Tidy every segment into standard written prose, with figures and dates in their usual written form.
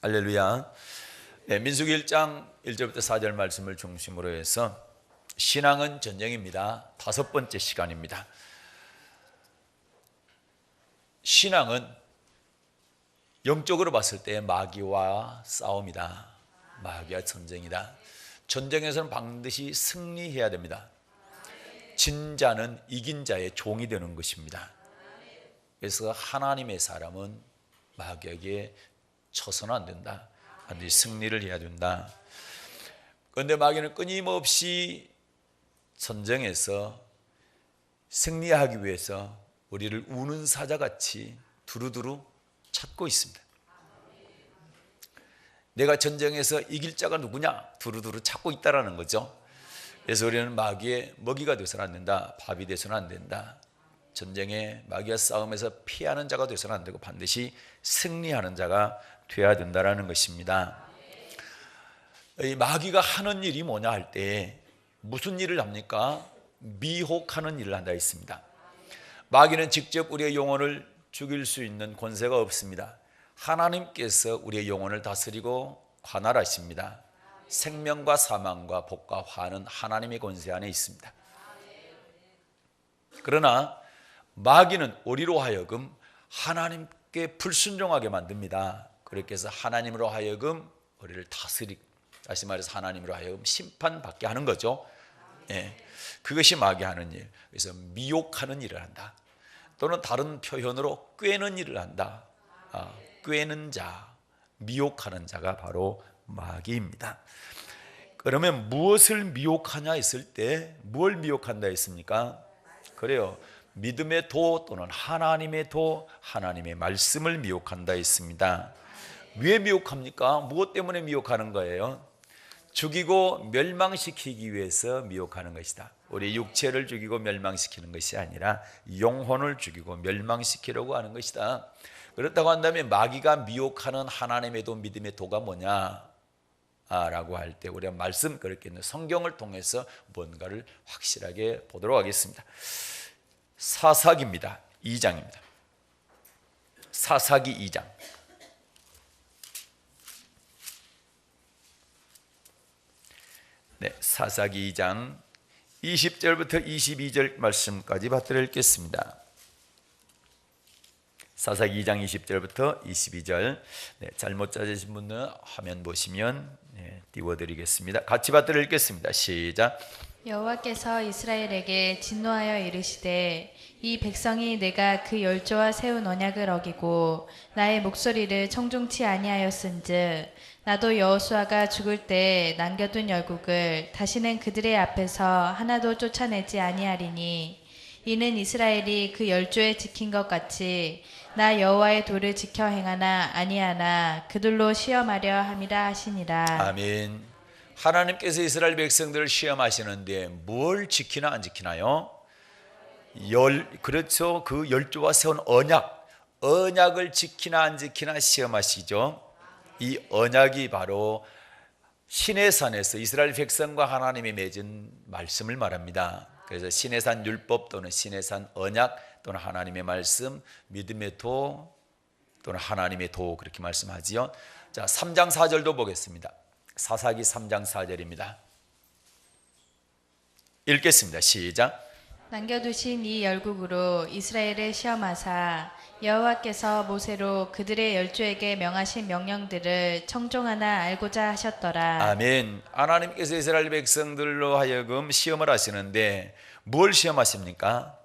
할렐루야. 네, 민수기 1장 1절부터 4절 말씀을 중심으로 해서 신앙은 전쟁입니다. 5번째 시간입니다. 신앙은 영적으로 봤을 때 마귀와 싸움이다. 마귀와 전쟁이다. 전쟁에서는 반드시 승리해야 됩니다. 진 자는 이긴 자의 종이 되는 것입니다. 그래서 하나님의 사람은 마귀에게 쳐서는 안 된다. 반드시 승리를 해야 된다. 그런데 마귀는 끊임없이 전쟁에서 승리하기 위해서 우리를 우는 사자같이 두루두루 찾고 있습니다. 내가 전쟁에서 이길 자가 누구냐? 두루두루 찾고 있다라는 거죠. 그래서 우리는 마귀의 먹이가 되어서는 안 된다. 밥이 되어서는 안 된다. 전쟁에 마귀와 싸움에서 피하는 자가 되어서는 안 되고 반드시 승리하는 자가 되어야 된다는 것입니다. 이 마귀가 하는 일이 뭐냐 할 때 무슨 일을 합니까? 미혹하는 일을 한다 했습니다. 마귀는 직접 우리의 영혼을 죽일 수 있는 권세가 없습니다. 하나님께서 우리의 영혼을 다스리고 관할하십니다. 생명과 사망과 복과 화는 하나님의 권세 안에 있습니다. 그러나 마귀는 우리로 하여금 하나님께 불순종하게 만듭니다. 그렇게 해서 하나님으로 하여금 우리를 다스리고, 다시 말해서 하나님으로 하여금 심판받게 하는 거죠. 예, 그것이 마귀 하는 일. 그래서 미혹하는 일을 한다. 또는 다른 표현으로 꿰는 일을 한다. 꿰는 자, 미혹하는 자가 바로 마귀입니다. 그러면 무엇을 미혹하냐 했을 때 뭘 미혹한다 했습니까? 그래요. 믿음의 도 또는 하나님의 도, 하나님의 말씀을 미혹한다 했습니다. 왜 미혹합니까? 무엇 때문에 미혹하는 거예요? 죽이고 멸망시키기 위해서 미혹하는 것이다. 우리 육체를 죽이고 멸망시키는 것이 아니라 영혼을 죽이고 멸망시키려고 하는 것이다. 그렇다고 한다면 마귀가 미혹하는 하나님의 도, 믿음의 도가 뭐냐? 라고 할 때 우리가 말씀, 그렇게 성경을 통해서 뭔가를 확실하게 보도록 하겠습니다. 사사기입니다. 2장입니다. 사사기 2장. 네, 사사기 2장 20절부터 22절 말씀까지 받들어 읽겠습니다. 사사기 2장 20절부터 22절. 네, 잘못 찾으신 분은 화면 보시면 띄워드리겠습니다. 같이 받들어 읽겠습니다. 시작. 여호와께서 이스라엘에게 진노하여 이르시되 이 백성이 내가 그 열조와 세운 언약을 어기고 나의 목소리를 청종치 아니하였은즉 나도 여호수아가 죽을 때 남겨둔 열국을 다시는 그들의 앞에서 하나도 쫓아내지 아니하리니 이는 이스라엘이 그 열조에 지킨 것 같이 나 여호와의 도를 지켜 행하나 아니하나 그들로 시험하려 함이라 하시니라. 아멘. 하나님께서 이스라엘 백성들을 시험하시는데 뭘 지키나 안 지키나요? 그렇죠. 그 열조와 세운 언약을 지키나 안 지키나 시험하시죠. 이 언약이 바로 시내산에서 이스라엘 백성과 하나님이 맺은 말씀을 말합니다. 그래서 시내산 율법 또는 시내산 언약 또는 하나님의 말씀, 믿음의 도 또는 하나님의 도, 그렇게 말씀하지요. 자, 3장 4절도 보겠습니다. 사사기 3장 4절입니다. 읽겠습니다. 시작. 남겨두신 이 열국으로 이스라엘을 시험하사 여호와께서 모세로 그들의 열조에게 명하신 명령들을 청종하나 알고자 하셨더라. 아멘. 하나님께서 이스라엘 백성들로 하여금 시험을 하시는데 뭘 시험하십니까?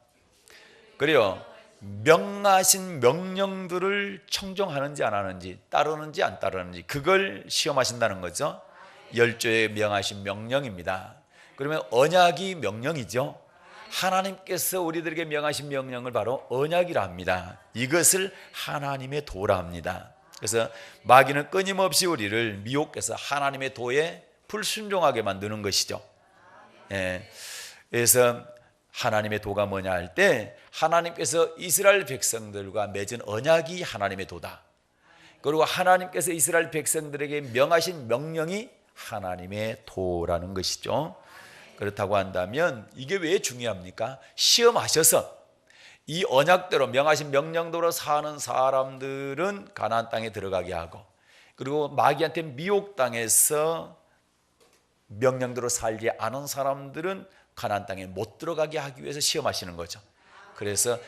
그래요. 명하신 명령들을 청종하는지 안 하는지, 따르는지 안 따르는지, 그걸 시험하신다는 거죠. 열조에 명하신 명령입니다. 그러면 언약이 명령이죠. 하나님께서 우리들에게 명하신 명령을 바로 언약이라 합니다. 이것을 하나님의 도라 합니다. 그래서 마귀는 끊임없이 우리를 미혹해서 하나님의 도에 불순종하게 만드는 것이죠. 그래서 하나님의 도가 뭐냐 할 때 하나님께서 이스라엘 백성들과 맺은 언약이 하나님의 도다. 그리고 하나님께서 이스라엘 백성들에게 명하신 명령이 하나님의 도라는 것이죠. 그렇다고 한다면 이게 왜 중요합니까? 시험하셔서 이 언약대로 명하신 명령대로 사는 사람들은 가나안 땅에 들어가게 하고, 그리고 마귀한테 미혹당해서 명령대로 살지 않은 사람들은 가나안 땅에 못 들어가게 하기 위해서 시험하시는 거죠. 그래서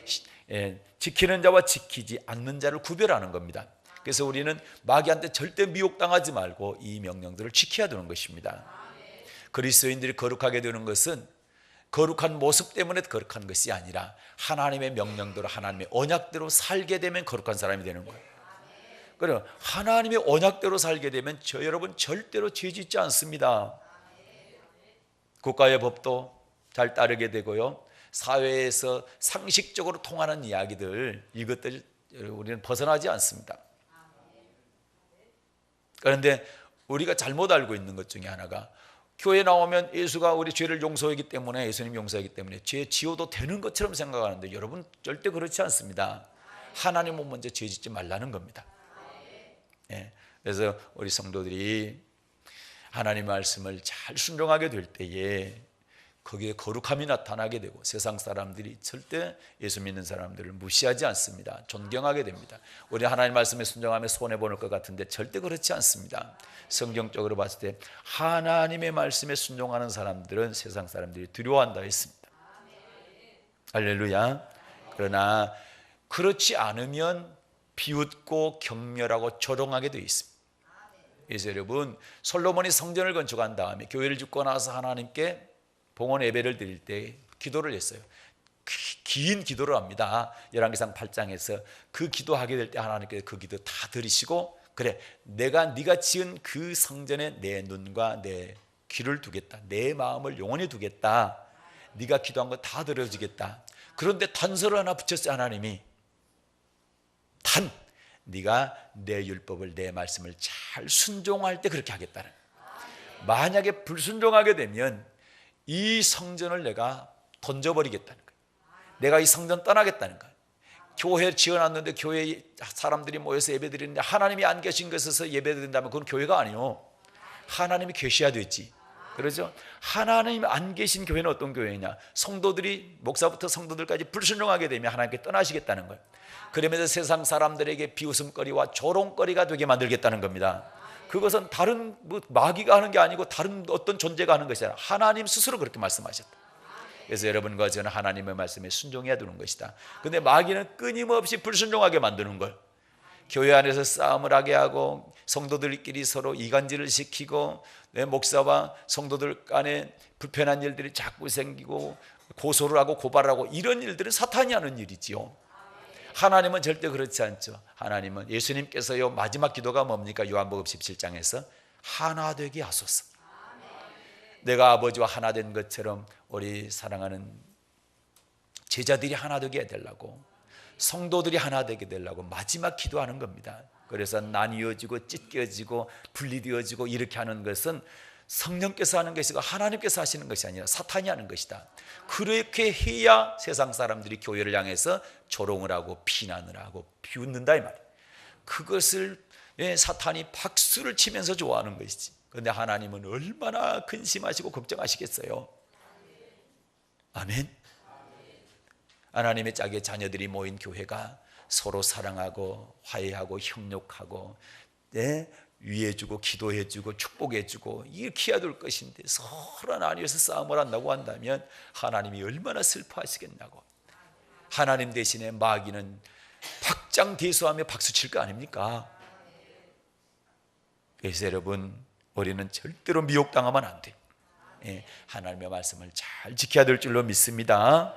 지키는 자와 지키지 않는 자를 구별하는 겁니다. 그래서 우리는 마귀한테 절대 미혹당하지 말고 이 명령들을 지켜야 되는 것입니다. 그리스도인들이 거룩하게 되는 것은 거룩한 모습 때문에 거룩한 것이 아니라 하나님의 명령대로 하나님의 언약대로 살게 되면 거룩한 사람이 되는 거예요. 그럼 하나님의 언약대로 살게 되면 저 여러분 절대로 죄 짓지 않습니다. 국가의 법도 잘 따르게 되고요. 사회에서 상식적으로 통하는 이야기들, 이것들 우리는 벗어나지 않습니다. 그런데 우리가 잘못 알고 있는 것 중에 하나가 교회 나오면 예수가 우리 죄를 용서하기 때문에, 예수님 용서하기 때문에 죄 지어도 되는 것처럼 생각하는데 여러분 절대 그렇지 않습니다. 하나님은 먼저 죄 짓지 말라는 겁니다. 그래서 우리 성도들이 하나님의 말씀을 잘 순종하게 될 때에 거기에 거룩함이 나타나게 되고 세상 사람들이 절대 예수 믿는 사람들을 무시하지 않습니다. 존경하게 됩니다. 우리 하나님 말씀에 순종하며 손해보는 것 같은데 절대 그렇지 않습니다. 성경적으로 봤을 때 하나님의 말씀에 순종하는 사람들은 세상 사람들이 두려워한다 했습니다. 할렐루야. 그러나 그렇지 않으면 비웃고 경멸하고 조롱하게 되어 있습니다. 그래서 여러분, 솔로몬이 성전을 건축한 다음에 교회를 짓고 나서 하나님께 봉헌 예배를 드릴 때 기도를 했어요. 긴 기도를 합니다. 열왕기상 8장에서 그 기도하게 될 때 하나님께서 그 기도 다 들으시고, 그래, 네가 지은 그 성전에 내 눈과 내 귀를 두겠다, 내 마음을 영원히 두겠다, 네가 기도한 거 다 들어주겠다. 그런데 단서를 하나 붙였어요. 하나님이 네가 내 율법을, 내 말씀을 잘 순종할 때 그렇게 하겠다는. 만약에 불순종하게 되면 이 성전을 내가 던져버리겠다는 거예요. 내가 이 성전 떠나겠다는 거예요. 교회 지어놨는데 교회 사람들이 모여서 예배드리는데 하나님이 안 계신 것에서 예배드린다면 그건 교회가 아니요, 하나님이 계셔야 되지. 그렇죠? 하나님 안 계신 교회는 어떤 교회냐? 성도들이, 목사부터 성도들까지 불순종하게 되면 하나님께 떠나시겠다는 거예요. 그러면서 세상 사람들에게 비웃음거리와 조롱거리가 되게 만들겠다는 겁니다. 그것은 다른 마귀가 하는 게 아니고 다른 어떤 존재가 하는 것이 아니라 하나님 스스로 그렇게 말씀하셨다. 그래서 여러분과 저는 하나님의 말씀에 순종해야 되는 것이다. 그런데 마귀는 끊임없이 불순종하게 만드는 걸, 교회 안에서 싸움을 하게 하고 성도들끼리 서로 이간질을 시키고 내 목사와 성도들 간에 불편한 일들이 자꾸 생기고 고소를 하고 고발하고, 이런 일들은 사탄이 하는 일이지요. 하나님은 절대 그렇지 않죠. 하나님은, 예수님께서요 마지막 기도가 뭡니까? 요한복음 17장에서 하나 되게 하소서. 내가 아버지와 하나 된 것처럼 우리 사랑하는 제자들이 하나 되게 해달라고, 성도들이 하나 되게 되려고 마지막 기도하는 겁니다. 그래서 나뉘어지고 찢겨지고 분리되어지고 이렇게 하는 것은 성령께서 하는 것이고 하나님께서 하시는 것이 아니라 사탄이 하는 것이다. 그렇게 해야 세상 사람들이 교회를 향해서 조롱을 하고 비난을 하고 비웃는다 이 말이에요. 그것을 사탄이 박수를 치면서 좋아하는 것이지. 그런데 하나님은 얼마나 근심하시고 걱정하시겠어요. 아멘. 하나님의 짝의 자녀들이 모인 교회가 서로 사랑하고 화해하고 협력하고 위해주고 기도해주고 축복해주고 이렇게 해야 될 것인데 서로 나뉘어서 싸움을 한다고 한다면 하나님이 얼마나 슬퍼하시겠냐고. 하나님 대신에 마귀는 박장대소하며 박수칠 거 아닙니까? 그래서 여러분, 우리는 절대로 미혹당하면 안 돼. 하나님의 말씀을 잘 지켜야 될 줄로 믿습니다.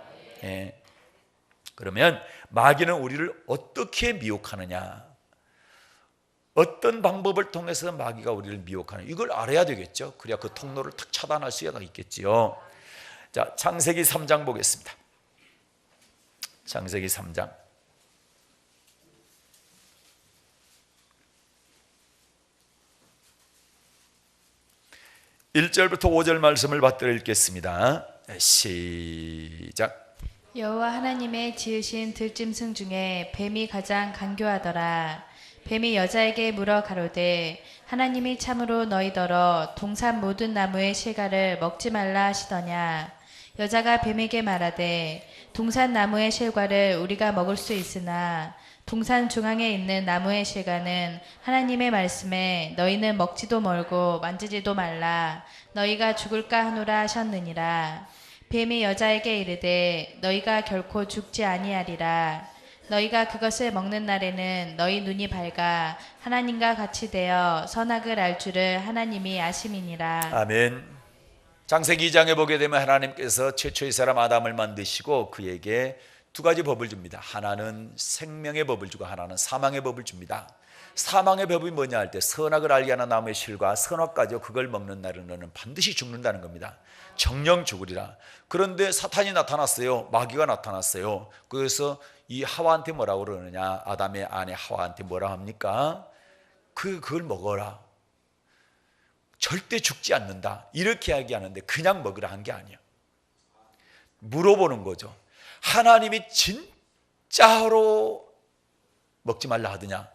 그러면 마귀는 우리를 어떻게 미혹하느냐, 어떤 방법을 통해서 마귀가 우리를 미혹하느냐, 이걸 알아야 되겠죠. 그래야 그 통로를 탁 차단할 수가 있겠지요. 자, 창세기 3장 보겠습니다. 창세기 3장 1절부터 5절 말씀을 받들어 읽겠습니다. 시작. 여호와 하나님의 지으신 들짐승 중에 뱀이 가장 간교하더라. 뱀이 여자에게 물어 가로되 하나님이 참으로 너희더러 동산 모든 나무의 실과를 먹지 말라 하시더냐. 여자가 뱀에게 말하되 동산 나무의 실과를 우리가 먹을 수 있으나 동산 중앙에 있는 나무의 실과는 하나님의 말씀에 너희는 먹지도 말고 만지지도 말라 너희가 죽을까 하노라 하셨느니라. 뱀이 여자에게 이르되 너희가 결코 죽지 아니하리라. 너희가 그것을 먹는 날에는 너희 눈이 밝아 하나님과 같이 되어 선악을 알 줄을 하나님이 아심이니라. 아멘. 창세기 2장에 보게 되면 하나님께서 최초의 사람 아담을 만드시고 그에게 두 가지 법을 줍니다. 하나는 생명의 법을 주고 하나는 사망의 법을 줍니다. 사망의 법이 뭐냐 할 때 선악을 알게 하는 나무의 실과 선악과죠. 그걸 먹는 날은 너는 반드시 죽는다는 겁니다. 정령 죽으리라. 그런데 사탄이 나타났어요. 마귀가 나타났어요. 그래서 이 하와한테 뭐라고 그러느냐, 아담의 아내 하와한테 뭐라 합니까? 그걸 먹어라. 절대 죽지 않는다. 이렇게 이야기하는데 그냥 먹으라 한 게 아니에요. 물어보는 거죠. 하나님이 진짜로 먹지 말라 하더냐?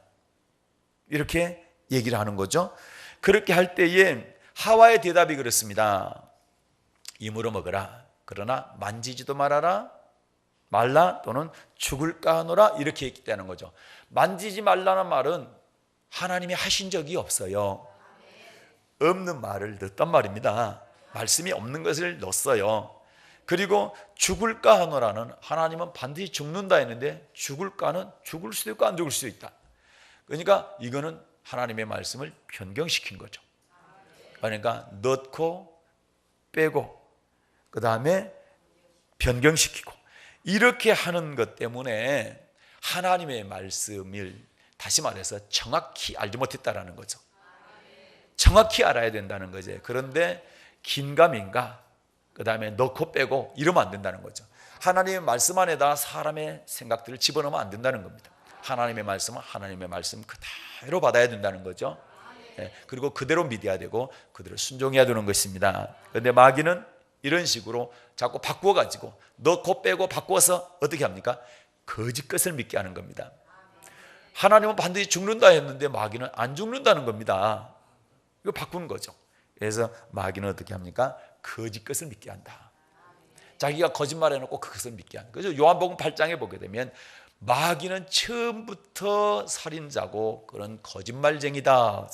이렇게 얘기를 하는 거죠. 그렇게 할 때에 하와의 대답이 그렇습니다. 이물어 먹어라. 그러나 만지지도 말라 또는 죽을까 하노라 이렇게 했다는 거죠. 만지지 말라는 말은 하나님이 하신 적이 없어요. 없는 말을 넣었단 말입니다. 말씀이 없는 것을 넣었어요. 그리고 죽을까 하노라는 하나님은 반드시 죽는다 했는데 죽을까는 죽을 수도 있고 안 죽을 수도 있다. 그러니까 이거는 하나님의 말씀을 변경시킨 거죠. 그러니까 넣고 빼고 그 다음에 변경시키고 이렇게 하는 것 때문에 하나님의 말씀을 다시 말해서 정확히 알지 못했다라는 거죠. 정확히 알아야 된다는 거죠. 그런데 긴가민가 그 다음에 넣고 빼고 이러면 안 된다는 거죠. 하나님의 말씀 안에다 사람의 생각들을 집어넣으면 안 된다는 겁니다. 하나님의 말씀은 하나님의 말씀 그대로 받아야 된다는 거죠. 그리고 그대로 믿어야 되고 그대로 순종해야 되는 것입니다. 그런데 마귀는 이런 식으로 자꾸 바꾸어가지고 넣고 빼고 바꾸어서 어떻게 합니까? 거짓 것을 믿게 하는 겁니다. 하나님은 반드시 죽는다 했는데 마귀는 안 죽는다는 겁니다. 이거 바꾼 거죠. 그래서 마귀는 어떻게 합니까? 거짓 것을 믿게 한다. 자기가 거짓말 해놓고 그것을 믿게 한다. 그래서 요한복음 8장에 보게 되면 마귀는 처음부터 살인자고 그런 거짓말쟁이다.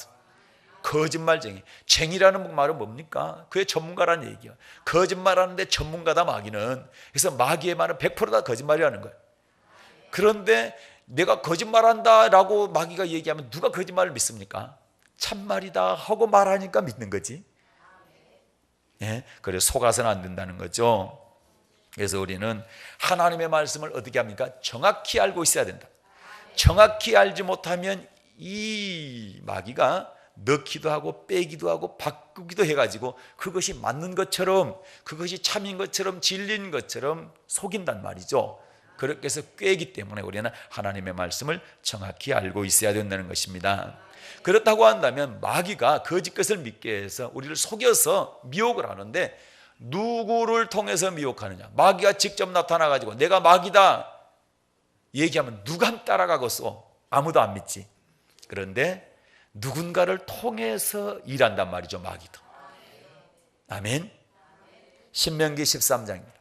거짓말쟁이. 쟁이라는 말은 뭡니까? 그의 전문가라는 얘기야. 거짓말하는데 전문가다 마귀는. 그래서 마귀의 말은 100%다 거짓말이라는 거예요. 그런데 내가 거짓말한다라고 마귀가 얘기하면 누가 거짓말을 믿습니까? 참말이다 하고 말하니까 믿는 거지. 그래서 속아서는 안 된다는 거죠. 그래서 우리는 하나님의 말씀을 어떻게 합니까? 정확히 알고 있어야 된다. 정확히 알지 못하면 이 마귀가 넣기도 하고 빼기도 하고 바꾸기도 해가지고 그것이 맞는 것처럼 그것이 참인 것처럼 진리인 것처럼 속인단 말이죠. 그렇게 해서 꿰기 때문에 우리는 하나님의 말씀을 정확히 알고 있어야 된다는 것입니다. 그렇다고 한다면 마귀가 거짓 것을 믿게 해서 우리를 속여서 미혹을 하는데 누구를 통해서 미혹하느냐? 마귀가 직접 나타나가지고 내가 마귀다 얘기하면 누가 따라가겠어? 아무도 안 믿지. 그런데 누군가를 통해서 일한단 말이죠, 마귀도. 아멘. 신명기 13장입니다.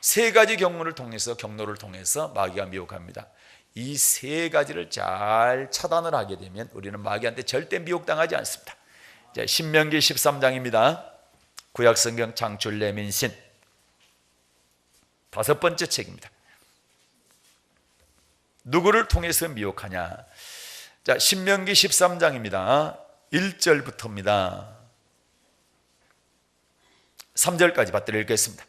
세 가지 경로를 통해서 마귀가 미혹합니다. 이 세 가지를 잘 차단을 하게 되면 우리는 마귀한테 절대 미혹당하지 않습니다. 자, 신명기 13장입니다. 구약성경 창출 레민신 5번째 책입니다. 누구를 통해서 미혹하냐? 자, 신명기 13장입니다. 1절부터입니다. 3절까지 받들어 읽겠습니다.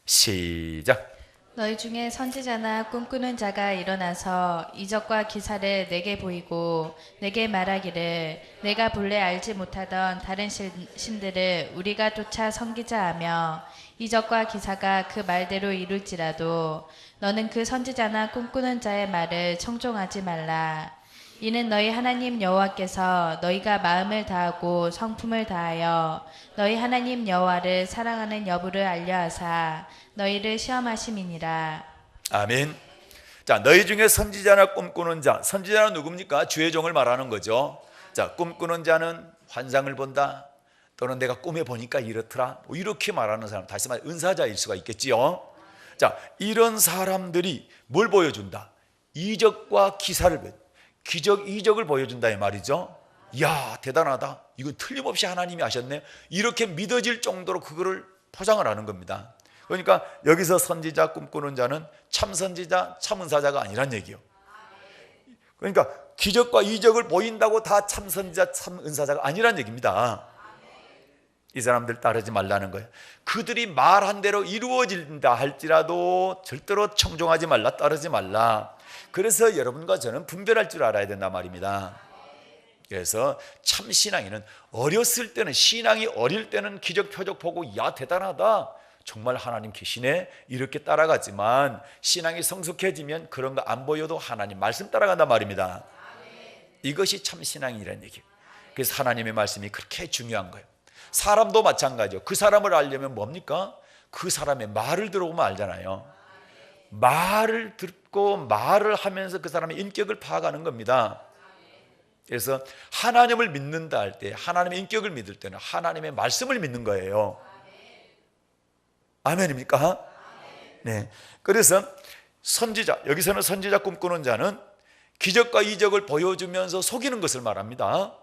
시작. 너희 중에 선지자나 꿈꾸는 자가 일어나서 이적과 기사를 내게 보이고 내게 말하기를 내가 본래 알지 못하던 다른 신들을 우리가 쫓아 섬기자 하며 이적과 기사가 그 말대로 이룰지라도 너는 그 선지자나 꿈꾸는 자의 말을 청종하지 말라. 이는 너희 하나님 여호와께서 너희가 마음을 다하고 성품을 다하여 너희 하나님 여호와를 사랑하는 여부를 알려하사 너희를 시험하심이니라. 아멘. 자, 너희 중에 선지자나 꿈꾸는 자, 선지자는 누굽니까? 주의 종을 말하는 거죠. 자, 꿈꾸는 자는 환상을 본다 또는 내가 꿈에 보니까 이렇더라 뭐 이렇게 말하는 사람, 다시 말해 은사자일 수가 있겠지요. 자, 이런 사람들이 뭘 보여준다? 이적과 기사를, 기적 이적을 보여준다 이 말이죠. 이야, 대단하다, 이건 틀림없이 하나님이 하셨네, 이렇게 믿어질 정도로 그거를 포장을 하는 겁니다. 그러니까 여기서 선지자 꿈꾸는 자는 참 선지자, 참 은사자가 아니란 얘기예요. 그러니까 기적과 이적을 보인다고 다 참 선지자, 참 은사자가 아니란 얘기입니다. 이 사람들 따르지 말라는 거예요. 그들이 말한 대로 이루어진다 할지라도 절대로 청종하지 말라, 따르지 말라. 그래서 여러분과 저는 분별할 줄 알아야 된단 말입니다. 그래서 참 신앙인은 어렸을 때는, 신앙이 어릴 때는 기적 표적 보고 야, 대단하다, 정말 하나님 계시네, 이렇게 따라가지만 신앙이 성숙해지면 그런 거 안 보여도 하나님 말씀 따라간단 말입니다. 이것이 참 신앙이라는 얘기예요. 그래서 하나님의 말씀이 그렇게 중요한 거예요. 사람도 마찬가지죠. 그 사람을 알려면 뭡니까? 그 사람의 말을 들어보면 알잖아요. 말을 듣고 말을 하면서 그 사람의 인격을 파악하는 겁니다. 그래서 하나님을 믿는다 할 때, 하나님의 인격을 믿을 때는 하나님의 말씀을 믿는 거예요. 아멘입니까? 네. 그래서 선지자, 여기서는 선지자 꿈꾸는 자는 기적과 이적을 보여주면서 속이는 것을 말합니다.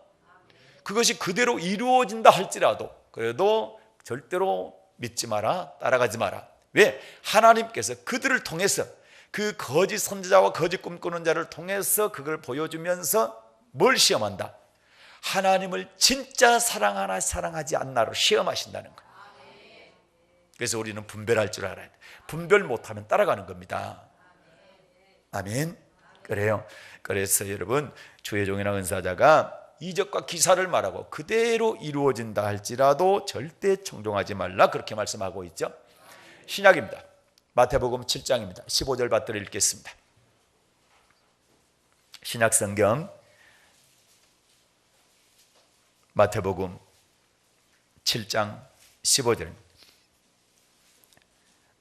그것이 그대로 이루어진다 할지라도 그래도 절대로 믿지 마라, 따라가지 마라. 왜? 하나님께서 그들을 통해서, 그 거짓 선지자와 거짓 꿈꾸는 자를 통해서 그걸 보여주면서 뭘 시험한다? 하나님을 진짜 사랑하나 사랑하지 않나로 시험하신다는 거예요. 그래서 우리는 분별할 줄 알아야 돼. 분별 못하면 따라가는 겁니다. 아멘. 그래요. 그래서 여러분, 주의 종이나 은사자가 이적과 기사를 말하고 그대로 이루어진다 할지라도 절대 청종하지 말라, 그렇게 말씀하고 있죠. 신약입니다. 마태복음 7장입니다. 15절 받들어 읽겠습니다. 신약 성경 마태복음 7장 15절입니다.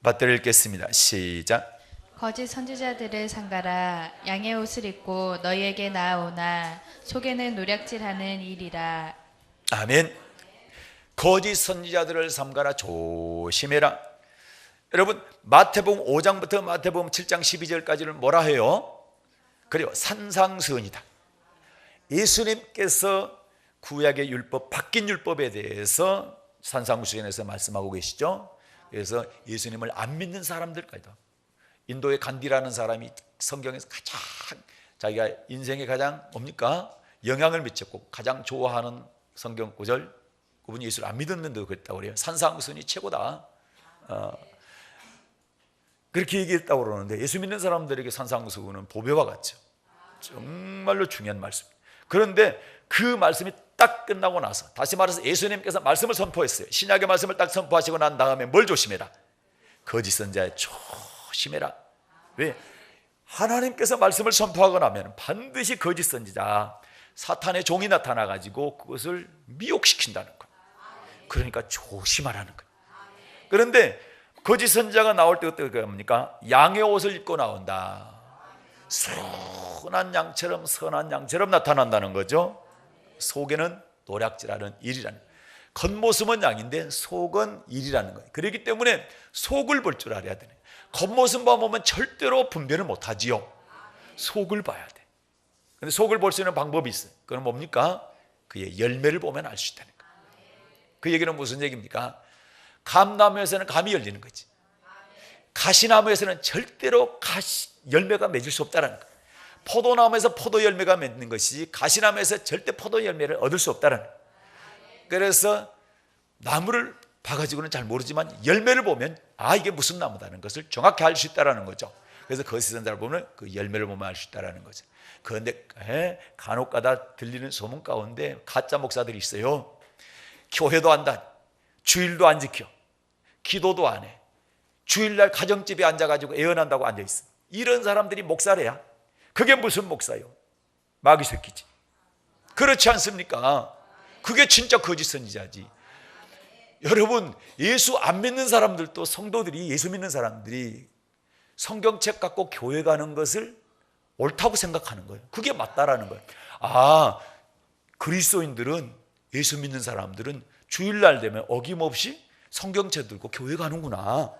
받들어 읽겠습니다. 시작. 거짓 선지자들을 삼가라. 양의 옷을 입고 너희에게 나아오나 속에는 노략질하는 일이라. 아멘. 거짓 선지자들을 삼가라, 조심해라. 여러분, 마태복음 5장부터 마태복음 7장 12절까지는 뭐라 해요? 그래요, 산상수훈이다. 예수님께서 구약의 율법, 바뀐 율법에 대해서 산상수훈에서 말씀하고 계시죠. 그래서 예수님을 안 믿는 사람들까지도, 인도의 간디라는 사람이 성경에서 가장, 자기가 인생에 가장 뭡니까? 영향을 미쳤고 가장 좋아하는 성경 구절, 그분이 예수를 안 믿었는데도 그랬다고 그래요. 산상수훈이 최고다, 그렇게 얘기했다고 그러는데, 예수 믿는 사람들에게 산상수훈은 보배와 같죠. 정말로 중요한 말씀. 그런데 그 말씀이 딱 끝나고 나서, 다시 말해서 예수님께서 말씀을 선포했어요. 신약의 말씀을 딱 선포하시고 난 다음에 뭘 조심해라? 거짓 선지자의 조심해라. 왜? 하나님께서 말씀을 선포하고 나면 반드시 거짓 선지자, 사탄의 종이 나타나가지고 그것을 미혹시킨다는 거예요. 그러니까 조심하라는 거예요. 그런데 거짓 선지자가 나올 때 어떻게 합니까? 양의 옷을 입고 나온다. 선한 양처럼 나타난다는 거죠. 속에는 노략질하는 일이라는 거예요. 겉모습은 양인데 속은 일이라는 거예요. 그렇기 때문에 속을 볼 줄 알아야 되네. 겉모습만 보면 절대로 분별을 못하지요. 속을 봐야 돼. 근데 속을 볼 수 있는 방법이 있어요. 그건 뭡니까? 그의 열매를 보면 알 수 있다는 거예요. 그 얘기는 무슨 얘기입니까? 감나무에서는 감이 열리는 거지. 가시나무에서는 절대로 열매가 맺을 수 없다는 거예요. 포도나무에서 포도 열매가 맺는 것이지 가시나무에서 절대 포도 열매를 얻을 수 없다는 거예요. 그래서 나무를 봐가지고는 잘 모르지만 열매를 보면 이게 무슨 나무다는 것을 정확히 알 수 있다는 거죠. 그래서 거짓 선지자를 보면 그 열매를 보면 알 수 있다는 거죠. 그런데 간혹가다 들리는 소문 가운데 가짜 목사들이 있어요. 교회도 안 다니, 주일도 안 지켜, 기도도 안 해, 주일날 가정집에 앉아가지고 애언한다고 앉아있어. 이런 사람들이 목사래야. 그게 무슨 목사요? 마귀 새끼지. 그렇지 않습니까? 그게 진짜 거짓 선지자지. 여러분, 예수 안 믿는 사람들도, 성도들이, 예수 믿는 사람들이 성경책 갖고 교회 가는 것을 옳다고 생각하는 거예요. 그게 맞다라는 거예요. 그리스도인들은, 예수 믿는 사람들은 주일날 되면 어김없이 성경책 들고 교회 가는구나.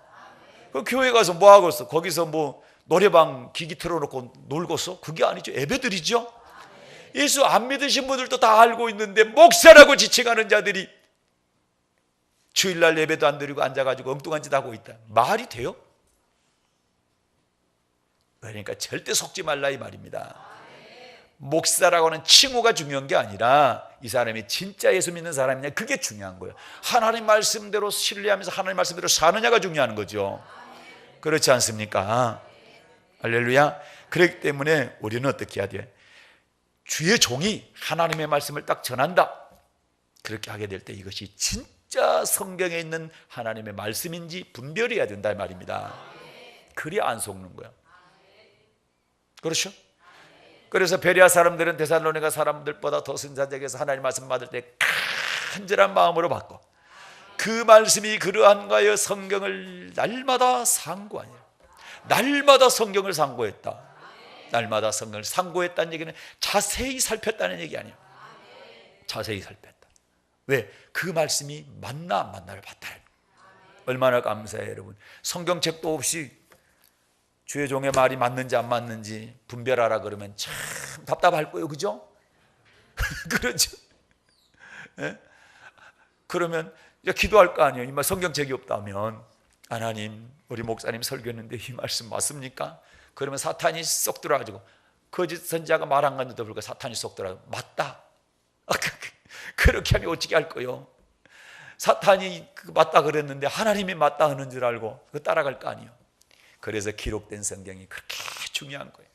그 교회 가서 뭐 하고 있어? 거기서 뭐 노래방 기기 틀어놓고 놀고서? 그게 아니죠. 예배드리죠. 예수 안 믿으신 분들도 다 알고 있는데 목사라고 지칭하는 자들이 주일날 예배도 안 드리고 앉아가지고 엉뚱한 짓 하고 있다. 말이 돼요? 그러니까 절대 속지 말라 이 말입니다. 목사라고 하는 칭호가 중요한 게 아니라 이 사람이 진짜 예수 믿는 사람이냐, 그게 중요한 거예요. 하나님 말씀대로 신뢰하면서 하나님 말씀대로 사느냐가 중요한 거죠. 그렇지 않습니까? 할렐루야. 그렇기 때문에 우리는 어떻게 해야 돼? 주의 종이 하나님의 말씀을 딱 전한다. 그렇게 하게 될 때 이것이 진짜 성경에 있는 하나님의 말씀인지 분별해야 된다 이 말입니다. 그래야 안 속는 거야. 그렇죠? 그래서 베레아 사람들은 데살로니가 사람들보다 더 선자적에서 하나님 말씀 받을 때 간절한 마음으로 받고 그 말씀이 그러한가요 성경을 날마다 상고하니라. 날마다 성경을 상고했다. 날마다 성경을 상고했다는 얘기는 자세히 살폈다는 얘기 아니에요. 자세히 살폈다. 왜? 그 말씀이 맞나 안 맞나를 봤다. 얼마나 감사해요 여러분. 성경책도 없이 주의 종의 말이 맞는지 안 맞는지 분별하라 그러면 참 답답할 거예요. 그죠? 그렇죠? 네? 그러면 이제 기도할 거 아니에요. 이 성경책이 없다면 하나님 우리 목사님 설교했는데 이 말씀 맞습니까? 그러면 사탄이 쏙 들어가지고 거짓 선지자가 말한 건데도 불구하고 사탄이 쏙 들어가지고 맞다. 그렇게 하면 어떻게 할 거예요? 사탄이 맞다 그랬는데 하나님이 맞다 하는 줄 알고 그거 따라갈 거 아니에요. 그래서 기록된 성경이 그렇게 중요한 거예요.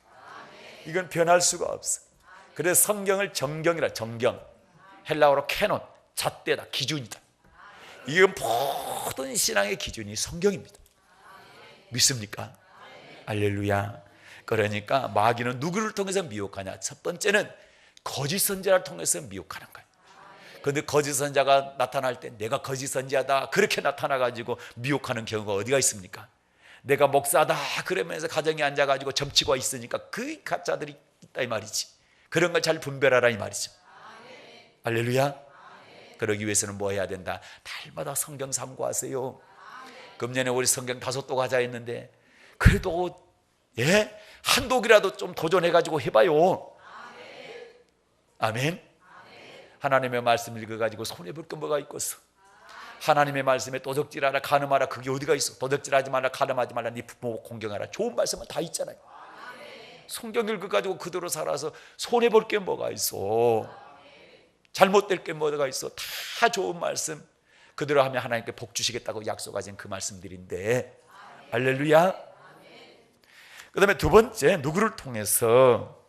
이건 변할 수가 없어. 그래서 성경을 정경이라, 정경, 헬라어로 캐논, 잣대다, 기준이다. 이건 모든 신앙의 기준이 성경입니다. 믿습니까? 할렐루야. 그러니까 마귀는 누구를 통해서 미혹하냐? 첫 번째는 거짓 선지자를 통해서 미혹하는 거예요. 그런데 거짓 선지자가 나타날 때 내가 거짓 선지자다 그렇게 나타나가지고 미혹하는 경우가 어디가 있습니까? 내가 목사다 그러면서 가정에 앉아가지고 점치고 있으니까 그 가짜들이 있다 이 말이지. 그런 걸 잘 분별하라 이 말이죠. 할렐루야. 그러기 위해서는 뭐 해야 된다? 날마다 성경 상고하세요. 금년에 우리 성경 5독 하자 했는데 그래도 한 독이라도 좀 도전해가지고 해봐요. 아멘. 하나님의 말씀 읽어가지고 손해볼 게 뭐가 있겠어? 하나님의 말씀에 도적질하라 간음하라 그게 어디가 있어? 도적질하지 말라 간음하지 말라 네 부모 공경하라 좋은 말씀은 다 있잖아요. 성경 읽어가지고 그대로 살아서 손해볼 게 뭐가 있어? 잘못될 게 뭐가 있어? 다 좋은 말씀 그대로 하면 하나님께 복 주시겠다고 약속하신 그 말씀들인데 할렐루야. 그 다음에 두 번째 누구를 통해서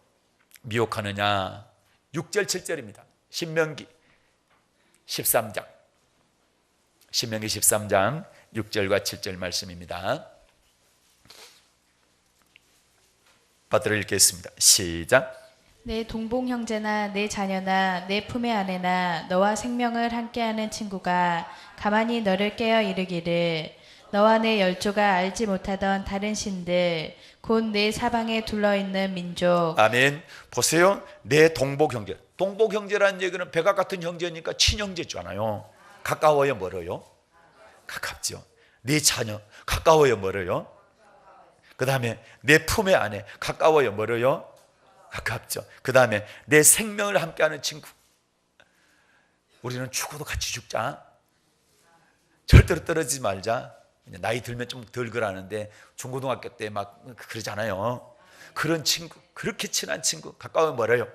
미혹하느냐? 6절 7절입니다 신명기 13장 신명기 13장 6절과 7절 말씀입니다. 받들어 읽겠습니다. 시작. 내 동봉 형제나 내 자녀나 내 품의 아내나 너와 생명을 함께하는 친구가 가만히 너를 깨어 이르기를 너와 내 열조가 알지 못하던 다른 신들 곧 내 사방에 둘러있는 민족. 아멘. 보세요. 내 동복 형제. 동복 형제라는 얘기는 백악 같은 형제니까 친형제잖아요. 가까워요 멀어요? 가깝죠. 내 자녀 가까워요 멀어요? 그 다음에 내 품의 아내 가까워요 멀어요? 가깝죠. 그 다음에 내 생명을 함께하는 친구. 우리는 죽어도 같이 죽자. 절대로 떨어지지 말자. 나이 들면 좀 덜 그러는데 중고등학교 때 막 그러잖아요. 그런 친구, 그렇게 친한 친구 가까워요 멀어요?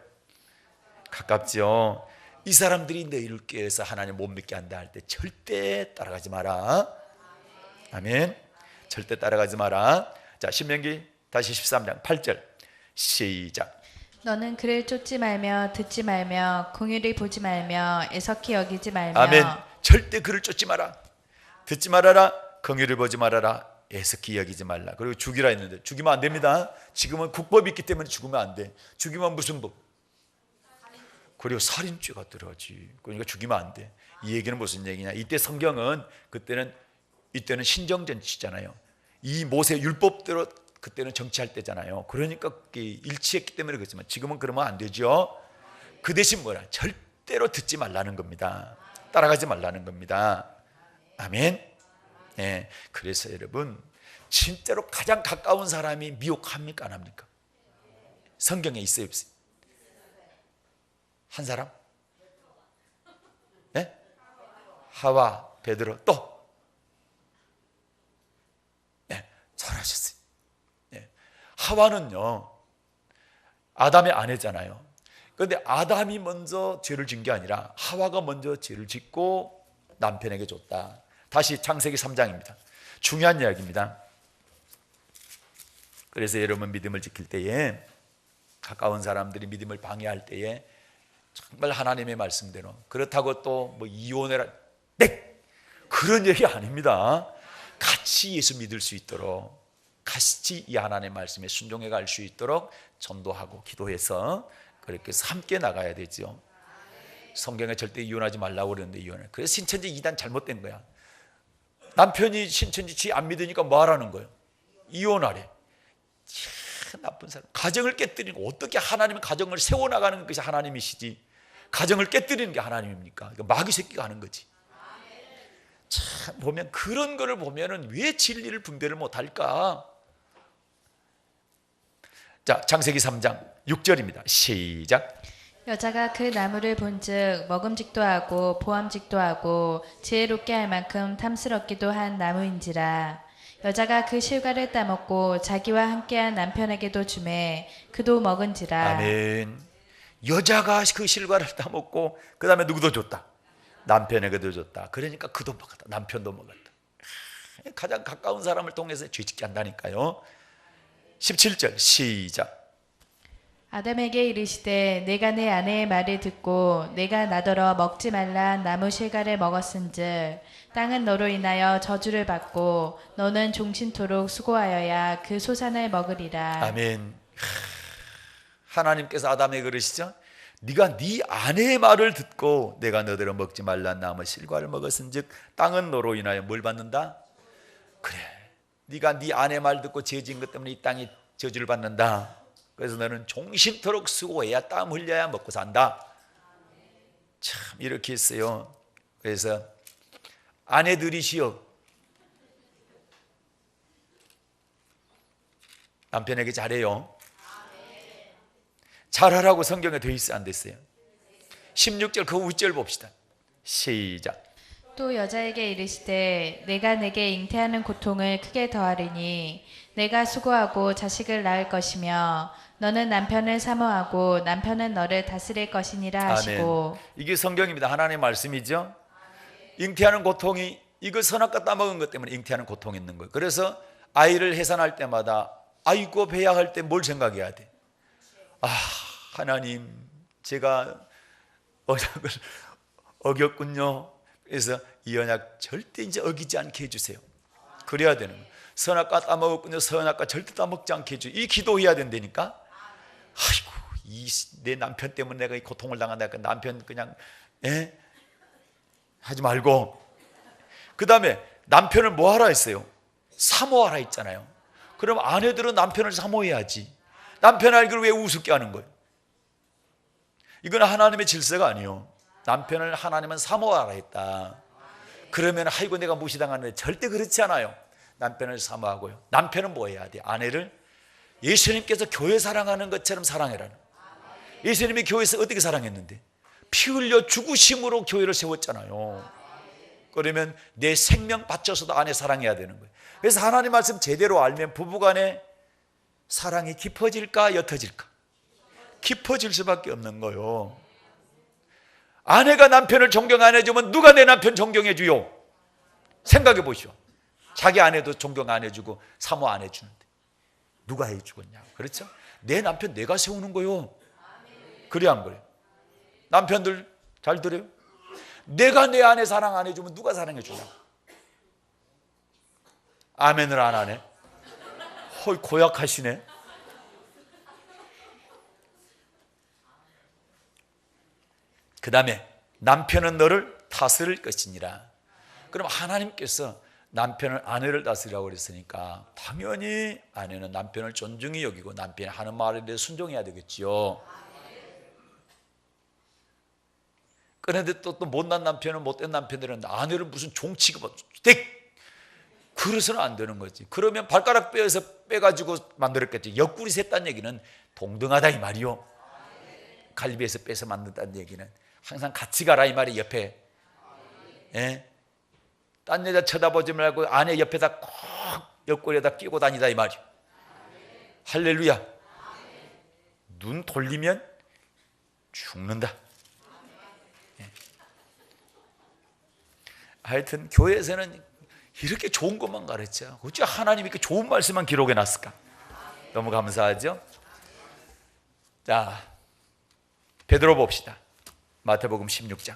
가깝죠. 이 사람들이 너희를 꾀해서 하나님 못 믿게 한다 할 때 절대 따라가지 마라. 아멘. 절대 따라가지 마라. 자, 신명기 다시 13장 8절 시작. 너는 그를 쫓지 말며 듣지 말며 긍휼히 보지 말며 애석히 여기지 말며. 아멘. 절대 그를 쫓지 마라. 듣지 말아라. 긍휼히 보지 말아라. 애석히 여기지 말라. 그리고 죽이라 했는데 죽이면 안 됩니다. 지금은 국법이 있기 때문에 죽으면 안 돼. 죽이면 무슨 법? 그리고 살인죄가 들어가지. 그러니까 죽이면 안 돼. 이 얘기는 무슨 얘기냐? 이때 성경은 이때는 신정정치잖아요. 이 모세 율법대로 그때는 정치할 때잖아요. 그러니까 일치했기 때문에 그렇지만 지금은 그러면 안 되죠. 그 대신 뭐라? 절대로 듣지 말라는 겁니다. 따라가지 말라는 겁니다. 아멘. 네, 그래서 여러분 진짜로 가장 가까운 사람이 미혹합니까 안 합니까? 성경에 있어요 없어요? 한 사람? 네? 하와, 베드로 또? 네, 잘하셨어요. 네. 하와는요 아담의 아내잖아요. 그런데 아담이 먼저 죄를 지은 게 아니라 하와가 먼저 죄를 짓고 남편에게 줬다. 다시 창세기 3장입니다. 중요한 이야기입니다. 그래서 여러분 믿음을 지킬 때에, 가까운 사람들이 믿음을 방해할 때에 정말 하나님의 말씀대로, 그렇다고 또 뭐 이혼해라, 네! 그런 얘기 아닙니다. 같이 예수 믿을 수 있도록, 같이 이 하나님의 말씀에 순종해 갈 수 있도록 전도하고 기도해서 그렇게 해서 함께 나가야 되죠. 성경에 절대 이혼하지 말라고 그러는데 이혼해. 그래서 신천지 2단 잘못된 거야. 남편이 신천지 지 안 믿으니까 뭐 하라는 거예요? 이혼하래. 참 나쁜 사람. 가정을 깨뜨리는 거, 어떻게 하나님의 가정을 세워나가는 것이 하나님이시지 가정을 깨뜨리는 게 하나님입니까? 마귀 새끼가 하는 거지. 참 보면 그런 거를 보면은 왜 진리를 분별을 못할까? 자, 창세기 3장 6절입니다. 시작. 여자가 그 나무를 본즉 먹음직도 하고 보암직도 하고 지혜롭게 할 만큼 탐스럽기도 한 나무인지라. 여자가 그 실과를 따먹고 자기와 함께한 남편에게도 주매 그도 먹은지라. 아멘. 여자가 그 실과를 따먹고 그 다음에 누구도 줬다? 남편에게도 줬다. 그러니까 그도 먹었다. 남편도 먹었다. 가장 가까운 사람을 통해서 죄짓게 한다니까요. 17절 시작. 아담에게 이르시되 내가 내 아내의 말을 듣고 내가 나더러 먹지 말라 나무 실과를 먹었은즉 땅은 너로 인하여 저주를 받고 너는 종신토록 수고하여야 그 소산을 먹으리라. 아멘. 하나님께서 아담에게 그러시죠. 네가 네 아내의 말을 듣고 내가 너더러 먹지 말라 나무 실과를 먹었은즉 땅은 너로 인하여 뭘 받는다? 그래, 네가 네 아내 말 듣고 죄 지은 것 때문에 이 땅이 저주를 받는다. 그래서 너는 종신토록 수고해야 땀 흘려야 먹고 산다. 참 이렇게 했어요. 그래서 아내들이시여, 남편에게 잘해요. 잘하라고 성경에 되어 있어요, 안 됐어요? 16절 그 윗절 봅시다. 시작. 또 여자에게 이르시되 내가 내게 잉태하는 고통을 크게 더하리니 내가 수고하고 자식을 낳을 것이며 너는 남편을 사모하고 남편은 너를 다스릴 것이니라 하시고. 아멘. 이게 성경입니다. 하나님의 말씀이죠. 잉태하는 고통이, 이거 선악과 따먹은 것 때문에 잉태하는 고통이 있는 거예요. 그래서 아이를 해산할 때마다 아이고 배야 할 때 뭘 생각해야 돼? 아, 하나님 제가 언약을 어겼군요. 그래서 이 언약 절대 이제 어기지 않게 해주세요. 그래야 되는 거예요. 선악과 따먹었군요. 선악과 절대 따먹지 않게 해주세요. 이 기도해야 된다니까. 아이고, 내 남편 때문에 내가 이 고통을 당한다. 남편 그냥 하지 말고, 그 다음에 남편을 뭐 하라 했어요? 사모하라 했잖아요. 그럼 아내들은 남편을 사모해야지. 남편 알기를 왜 우습게 하는 거예요? 이건 하나님의 질서가 아니에요. 남편을 하나님은 사모하라 했다. 그러면 아이고 내가 무시당하는데, 절대 그렇지 않아요. 남편을 사모하고요. 남편은 뭐 해야 돼? 아내를 예수님께서 교회 사랑하는 것처럼 사랑해라는. 예수님이 교회에서 어떻게 사랑했는데? 피 흘려 죽으심으로 교회를 세웠잖아요. 그러면 내 생명 바쳐서도 아내 사랑해야 되는 거예요. 그래서 하나님 말씀 제대로 알면 부부간에 사랑이 깊어질까 옅어질까? 깊어질 수밖에 없는 거예요. 아내가 남편을 존경 안 해주면 누가 내 남편 존경해 주요? 생각해 보시오. 자기 아내도 존경 안 해주고 사모 안 해주는데 누가 해주겠냐고. 그렇죠? 내 남편 내가 세우는 거요. 그래 안 그래요? 남편들 잘 들어요? 내가 내 아내 사랑 안 해주면 누가 사랑해 주냐고. 아멘을 안 하네. 헐, 고약하시네. 그 다음에 남편은 너를 다스릴 것이니라. 그럼 하나님께서 남편을 아내를 다스리라고 그랬으니까 당연히 아내는 남편을 존중히 여기고 남편이 하는 말에 대해 순종해야 되겠지요. 그런데 또 못난 남편은, 못된 남편들은 아내를 무슨 종 취급하고 그래서는 안 되는 거지. 그러면 발가락 빼가지고 만들었겠지. 옆구리 셌다는 얘기는 동등하다 이 말이요. 갈비에서 빼서 만든다는 얘기는 항상 같이 가라 이 말이. 옆에 딴 여자 쳐다보지 말고 아내 옆에다 꼭 옆구리에다 끼고 다니다 이 말이요. 할렐루야. 눈 돌리면 죽는다. 하여튼 교회에서는 이렇게 좋은 것만 가르쳐. 어째 하나님이 이렇게 좋은 말씀만 기록해 놨을까? 너무 감사하죠? 자, 베드로 봅시다. 마태복음 16장.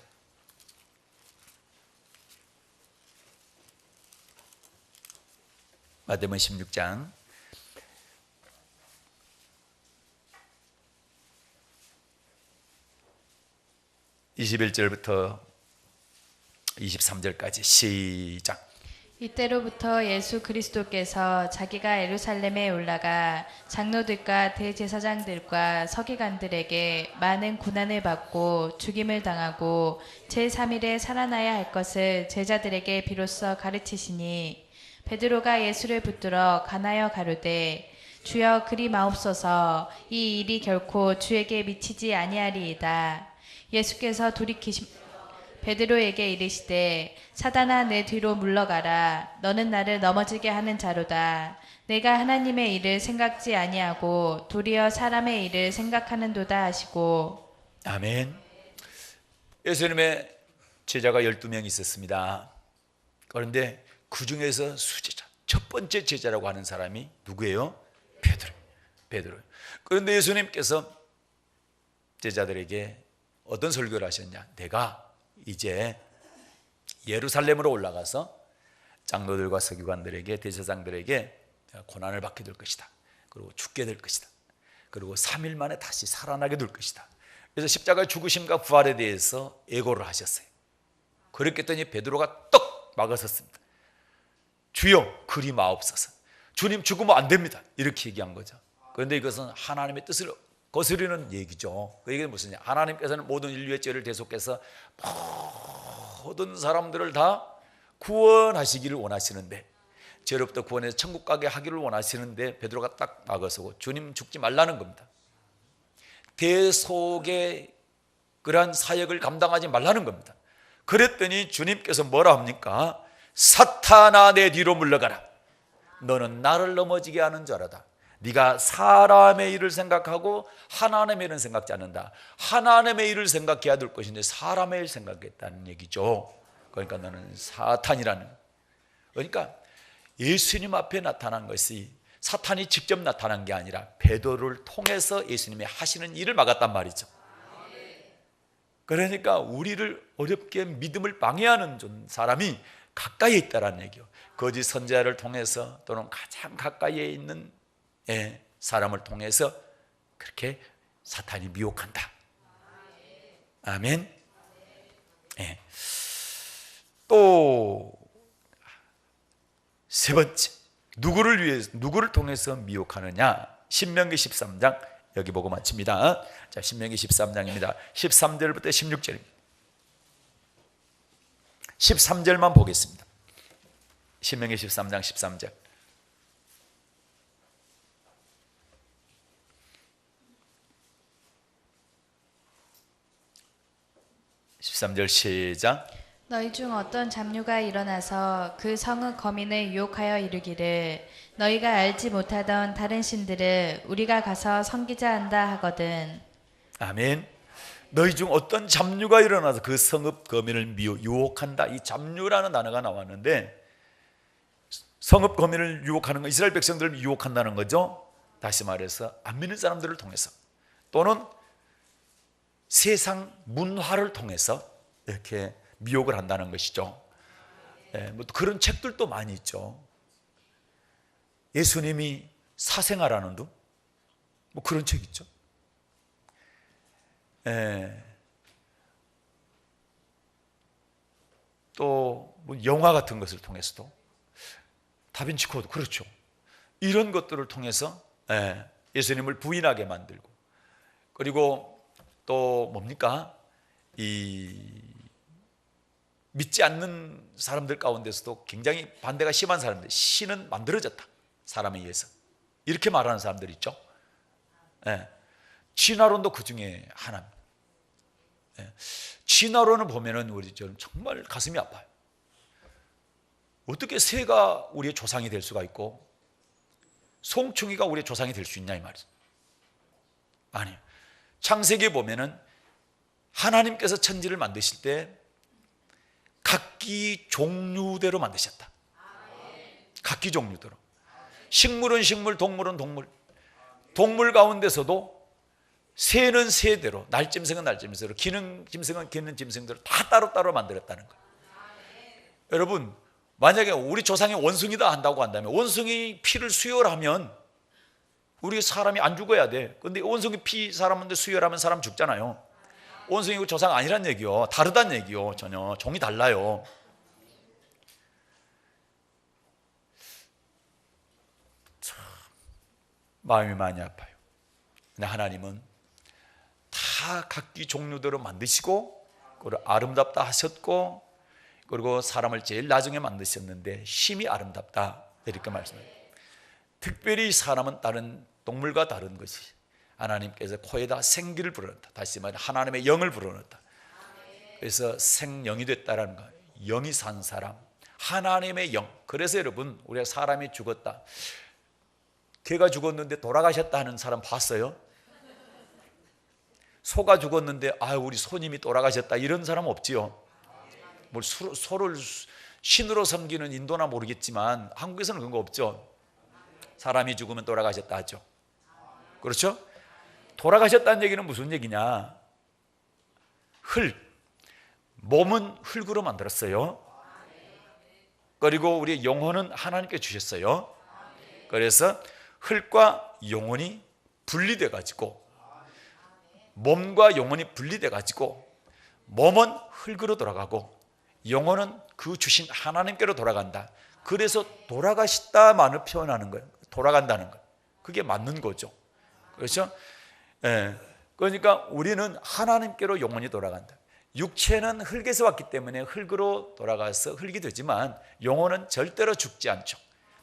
마태복음 16장 21절부터 23절까지 시작. 이때로부터 예수 그리스도께서 자기가 예루살렘에 올라가 장로들과 대제사장들과 서기관들에게 많은 고난을 받고 죽임을 당하고 제3일에 살아나야 할 것을 제자들에게 비로소 가르치시니 베드로가 예수를 붙들어 가나여 가로되 주여 그리 마옵소서 이 일이 결코 주에게 미치지 아니하리이다. 예수께서 베드로에게 이르시되 사단아 내 뒤로 물러가라. 너는 나를 넘어지게 하는 자로다. 내가 하나님의 일을 생각지 아니하고 도리어 사람의 일을 생각하는도다 하시고. 아멘. 예수님의 제자가 12명 있었습니다. 그런데 그 중에서 수제자, 첫 번째 제자라고 하는 사람이 누구예요? 베드로. 그런데 예수님께서 제자들에게 어떤 설교를 하셨냐? 내가 이제 예루살렘으로 올라가서 장로들과 서기관들에게 대제사장들에게 고난을 받게 될 것이다. 그리고 죽게 될 것이다. 그리고 3일 만에 다시 살아나게 될 것이다. 그래서 십자가의 죽으심과 부활에 대해서 예고를 하셨어요. 그렇게 했더니 베드로가 떡 막아섰습니다. 주여 그리 마옵소서. 주님 죽으면 안 됩니다. 이렇게 얘기한 거죠. 그런데 이것은 하나님의 뜻을 거스르는 얘기죠. 그 얘기는 무슨 얘기냐? 하나님께서는 모든 인류의 죄를 대속해서 모든 사람들을 다 구원하시기를 원하시는데, 죄로부터 구원해서 천국 가게 하기를 원하시는데 베드로가 딱 막아서고 주님 죽지 말라는 겁니다. 대속의 그러한 사역을 감당하지 말라는 겁니다. 그랬더니 주님께서 뭐라 합니까? 사탄아 내 뒤로 물러가라. 너는 나를 넘어지게 하는 자라다. 네가 사람의 일을 생각하고 하나님의 일은 생각지 않는다. 하나님의 일을 생각해야 될 것인데 사람의 일을 생각했다는 얘기죠. 그러니까 너는 사탄이라는. 그러니까 예수님 앞에 나타난 것이 사탄이 직접 나타난 게 아니라 베드로를 통해서 예수님이 하시는 일을 막았단 말이죠. 그러니까 우리를 어렵게 믿음을 방해하는 사람이 가까이에 있다는 얘기요. 거짓 선지자를 통해서 또는 가장 가까이에 있는 사람을 통해서 그렇게 사탄이 미혹한다. 아멘. 또 세 번째, 누구를 통해서 미혹하느냐? 신명기 13장 여기 보고 마칩니다. 자, 신명기 13장입니다. 13절부터 16절입니다. 13절만 보겠습니다. 신명기 13장 13절. 13절 시작. 너희 중 어떤 잡류가 일어나서 그 성읍 거민을 유혹하여 이르기를 너희가 알지 못하던 다른 신들을 우리가 가서 섬기자 한다 하거든. 아멘. 너희 중 어떤 잡류가 일어나서 그 성읍 거민을 유혹한다. 이 잡류라는 단어가 나왔는데 성읍 거민을 유혹하는 건 이스라엘 백성들을 유혹한다는 거죠. 다시 말해서 안 믿는 사람들을 통해서 또는 세상 문화를 통해서 이렇게 미혹을 한다는 것이죠. 뭐 그런 책들도 많이 있죠. 예수님이 사생아라는 둥, 뭐 그런 책 있죠. 또 뭐 영화 같은 것을 통해서도 다빈치 코드 그렇죠. 이런 것들을 통해서 예수님을 부인하게 만들고, 그리고 또 뭡니까? 이 믿지 않는 사람들 가운데서도 굉장히 반대가 심한 사람들, 신은 만들어졌다, 사람에 의해서, 이렇게 말하는 사람들 있죠. 예. 진화론도 그 중에 하나입니다. 예. 진화론을 보면은 우리 정말 가슴이 아파요. 어떻게 새가 우리의 조상이 될 수가 있고 송충이가 우리의 조상이 될 수 있냐 이 말이죠. 아니요. 창세기에 보면은 하나님께서 천지를 만드실 때 각기 종류대로 만드셨다. 각기 종류대로. 식물은 식물, 동물은 동물. 동물 가운데서도 새는 새대로, 날짐승은 날짐승대로, 기는 짐승은 기는 짐승대로 다 따로따로 만들었다는 거예요. 여러분, 만약에 우리 조상이 원숭이다 한다고 한다면 원숭이 피를 수혈하면 우리 사람이 안 죽어야 돼. 근데 원숭이 피 사람한테 수혈하면 사람 죽잖아요. 원숭이 조상 아니란 얘기요. 다르단 얘기요. 전혀 종이 달라요. 참 마음이 많이 아파요. 근데 하나님은 다 각기 종류대로 만드시고 그리고 아름답다 하셨고 그리고 사람을 제일 나중에 만드셨는데 심히 아름답다 이렇게 말씀해요. 특별히 사람은 다른 동물과 다른 것이 하나님께서 코에다 생기를 불어넣었다. 다시 말해 하나님의 영을 불어넣었다. 그래서 생영이 됐다라는 거예요. 영이 산 사람, 하나님의 영. 그래서 여러분, 우리가 사람이 죽었다, 개가 죽었는데 돌아가셨다 하는 사람 봤어요? 소가 죽었는데 우리 소님이 돌아가셨다 이런 사람 없지요. 뭐 소를 신으로 섬기는 인도나 모르겠지만 한국에서는 그런 거 없죠. 사람이 죽으면 돌아가셨다 하죠. 그렇죠? 돌아가셨다는 얘기는 무슨 얘기냐? 몸은 흙으로 만들었어요. 그리고 우리 영혼은 하나님께 주셨어요. 그래서 흙과 영혼이 분리돼 가지고, 몸과 영혼이 분리돼 가지고 몸은 흙으로 돌아가고 영혼은 그 주신 하나님께로 돌아간다. 그래서 돌아가셨다만을 표현하는 거예요. 돌아간다는 거. 그게 맞는 거죠. 그렇죠? 예. 그러니까 우리는 하나님께로 영혼이 돌아간다. 육체는 흙에서 왔기 때문에 흙으로 돌아가서 흙이 되지만 영혼은 절대로 죽지 않죠.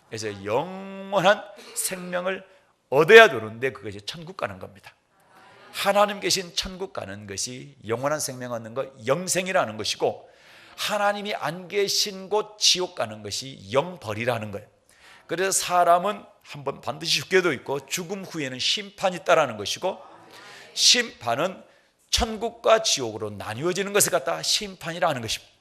그래서 영원한 생명을 얻어야 되는데 그것이 천국 가는 겁니다. 하나님 계신 천국 가는 것이 영원한 생명 얻는 것, 영생이라는 것이고, 하나님이 안 계신 곳 지옥 가는 것이 영벌이라는 거예요. 그래서 사람은 한번 반드시 죽게 되어 있고 죽음 후에는 심판이 있다라는 것이고, 심판은 천국과 지옥으로 나뉘어지는 것을 갖다 심판이라는 것입니다.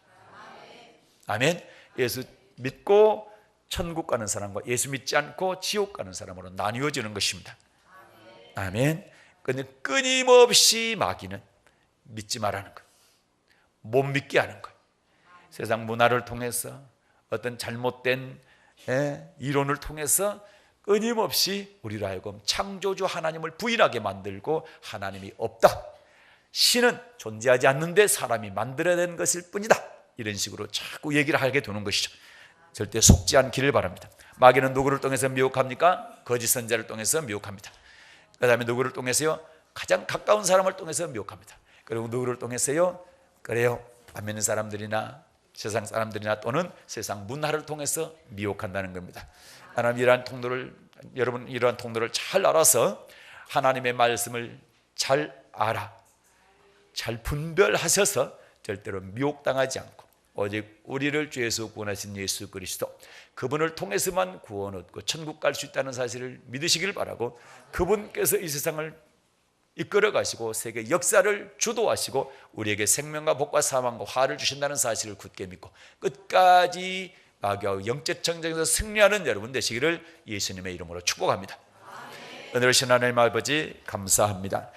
아멘. 예수 믿고 천국 가는 사람과 예수 믿지 않고 지옥 가는 사람으로 나뉘어지는 것입니다. 아멘. 그런데 끊임없이 마귀는 믿지 말라는 거예요. 못 믿게 하는 거예요. 세상 문화를 통해서 어떤 잘못된 이론을 통해서 끊임없이 우리로 하여금 창조주 하나님을 부인하게 만들고, 하나님이 없다, 신은 존재하지 않는데 사람이 만들어낸 것일 뿐이다, 이런 식으로 자꾸 얘기를 하게 되는 것이죠. 절대 속지 않기를 바랍니다. 마귀는 누구를 통해서 미혹합니까? 거짓 선자를 통해서 미혹합니다. 그 다음에 누구를 통해서요? 가장 가까운 사람을 통해서 미혹합니다. 그리고 누구를 통해서요? 그래요, 안 믿는 사람들이나 세상 사람들이나 또는 세상 문화를 통해서 미혹한다는 겁니다. 하나님 여러분 이러한 통로를 잘 알아서 하나님의 말씀을 잘 알아, 잘 분별하셔서 절대로 미혹당하지 않고 오직 우리를 죄에서 구원하신 예수 그리스도, 그분을 통해서만 구원 얻고 천국 갈 수 있다는 사실을 믿으시길 바라고, 그분께서 이 세상을 이끌어 가시고 세계 역사를 주도하시고 우리에게 생명과 복과 사망과 화를 주신다는 사실을 굳게 믿고 끝까지 마귀와 영적 전쟁에서 승리하는 여러분 되시기를 예수님의 이름으로 축복합니다. 오늘 오신 하나님 아버지 감사합니다.